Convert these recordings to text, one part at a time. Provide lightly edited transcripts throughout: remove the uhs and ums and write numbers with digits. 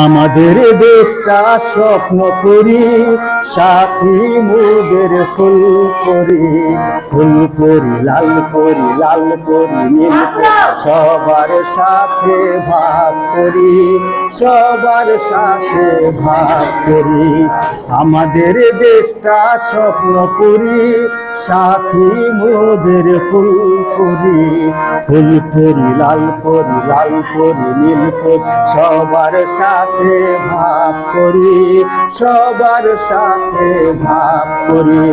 আমাদের দেশটা স্বপ্ন করি, সাথী মোদের ফুল করি, ফুল করি লাল করি, লাল করি নীল করি, সবার সাথে ভাগ করি, সবার সাথে ভাগ করি। আমাদের দেশটা স্বপ্ন করি, সাথী মোদের ফুল করি, ফুল করি লাল করি, লাল করি নীল করি, সবার সাথে ভাগ করি, সবার সাথে ভাগ করি।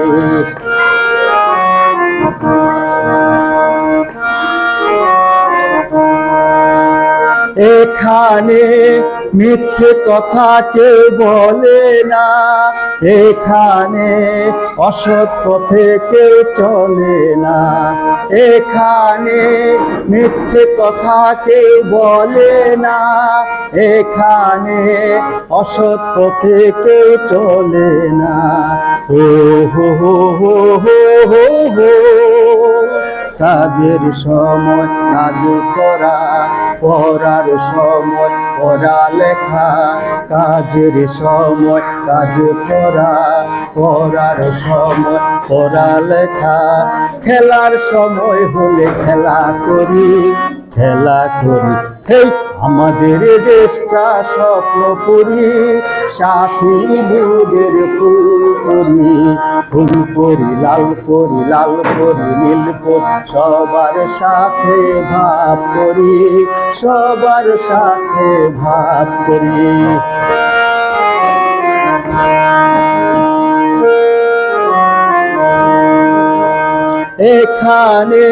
এখানে মিথ্যে কথা কেউ বলে না, এখানে অসৎ পথে কেউ চলে না, এখানে মিথ্যে কথা কেউ বলে না, এখানে অসৎ পথে কেউ চলে না। ও হো হো হো হো হো হো, কাজের সময় কাজ করা, পড়ার সময় পড়ালেখা, কাজের সময় কাজ করা, পড়ার সময় পড়ালেখা, খেলার সময় হলে খেলা করি, খেলা করি। হেই আমাদের দেশটা স্বপ্ন করি, সাথী মোদের ফুল করি, ফুল করি লাল করি, লাল করি নীল করি, সবার সাথে ভাব করি, সবার সাথে ভাব করি। এখানে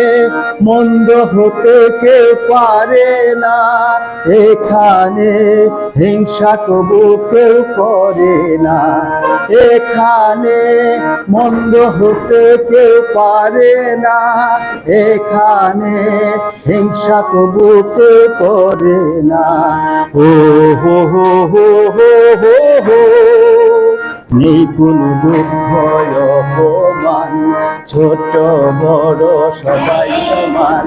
মন্দ হতে কেউ পারে না, এখানে হিংসা কবু কেউ করে না, এখানে মন্দ হতে কেউ পারে না, এখানে হিংসা কবু কেউ করে না। ও হো হো হো হো হো হো, নেই কোনো দুঃখ অপমান, ছোট বড় সবাই সমান।